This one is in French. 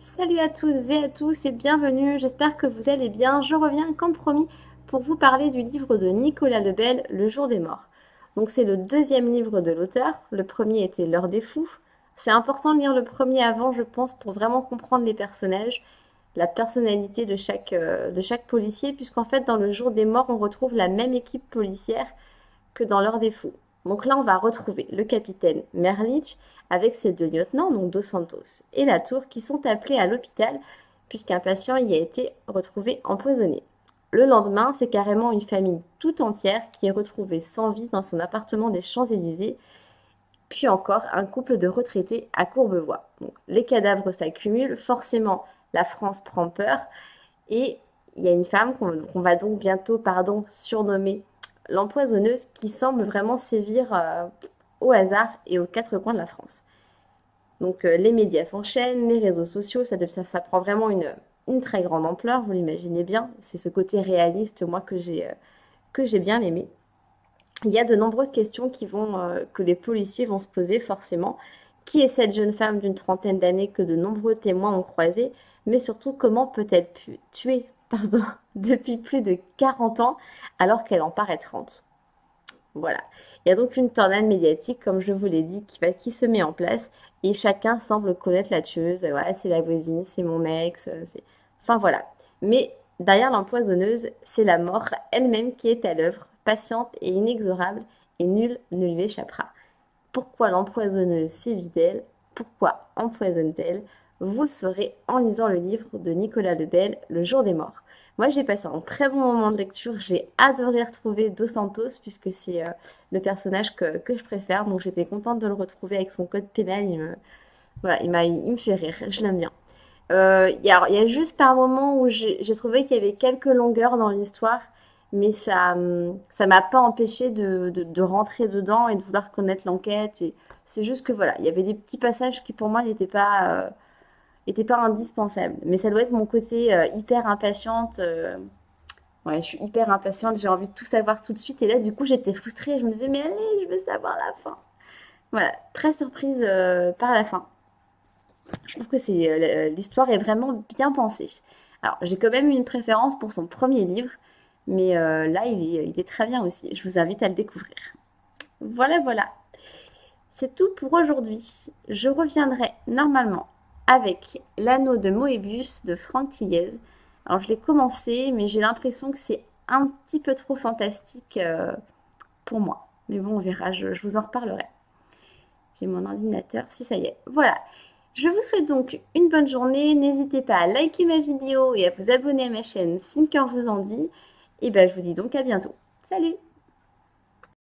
Salut à toutes et à tous et bienvenue, j'espère que vous allez bien. Je reviens comme promis pour vous parler du livre de Nicolas Lebel, Le jour des morts. Donc c'est le deuxième livre de l'auteur, le premier était L'heure des fous. C'est important de lire le premier avant, je pense, pour vraiment comprendre les personnages, la personnalité de chaque policier, puisqu'en fait dans Le jour des morts on retrouve la même équipe policière que dans L'heure des fous. Donc là, on va retrouver le capitaine Merlich avec ses deux lieutenants, donc Dos Santos et Latour, qui sont appelés à l'hôpital puisqu'un patient y a été retrouvé empoisonné. Le lendemain, c'est carrément une famille tout entière qui est retrouvée sans vie dans son appartement des Champs-Élysées, puis encore un couple de retraités à Courbevoie. Donc, les cadavres s'accumulent, forcément la France prend peur et il y a une femme qu'on va donc bientôt surnommer l'empoisonneuse qui semble vraiment sévir au hasard et aux quatre coins de la France. Donc les médias s'enchaînent, les réseaux sociaux, ça prend vraiment une très grande ampleur, vous l'imaginez bien. C'est ce côté réaliste, moi, que j'ai bien aimé. Il y a de nombreuses questions que les policiers vont se poser forcément. Qui est cette jeune femme d'une trentaine d'années que de nombreux témoins ont croisée? Mais surtout, comment peut-elle tuer depuis plus de 40 ans alors qu'elle en paraît 30? Voilà. Il y a donc une tornade médiatique, comme je vous l'ai dit, qui se met en place et chacun semble connaître la tueuse. Ouais, c'est la voisine, c'est mon ex, enfin voilà. Mais derrière l'empoisonneuse, c'est la mort elle-même qui est à l'œuvre, patiente et inexorable, et nul ne lui échappera. Pourquoi l'empoisonneuse sévit-elle? Pourquoi empoisonne-t-elle? Vous le saurez en lisant le livre de Nicolas Lebel, Le jour des morts. Moi, j'ai passé un très bon moment de lecture. J'ai adoré retrouver Dos Santos puisque c'est le personnage que je préfère. Donc, j'étais contente de le retrouver avec son code pénal. Voilà, il me fait rire. Je l'aime bien. Il y a juste par moments où j'ai trouvé qu'il y avait quelques longueurs dans l'histoire, mais ça m'a pas empêché de rentrer dedans et de vouloir connaître l'enquête. Et c'est juste que voilà, il y avait des petits passages qui pour moi n'étaient pas indispensables. Mais ça doit être mon côté hyper impatiente. Ouais, je suis hyper impatiente, j'ai envie de tout savoir tout de suite. Et là, du coup, j'étais frustrée. Je me disais, mais allez, je veux savoir la fin. Voilà, très surprise par la fin. Je trouve que l'histoire est vraiment bien pensée. Alors, j'ai quand même eu une préférence pour son premier livre, mais là, il est très bien aussi. Je vous invite à le découvrir. Voilà, voilà. C'est tout pour aujourd'hui. Je reviendrai normalement avec L'anneau de Moebius de Franck Thiès. Alors, je l'ai commencé, mais j'ai l'impression que c'est un petit peu trop fantastique pour moi. Mais bon, on verra, je vous en reparlerai. J'ai mon ordinateur, si ça y est. Voilà. Je vous souhaite donc une bonne journée. N'hésitez pas à liker ma vidéo et à vous abonner à ma chaîne si le cœur vous en dit. Et ben, je vous dis donc à bientôt. Salut!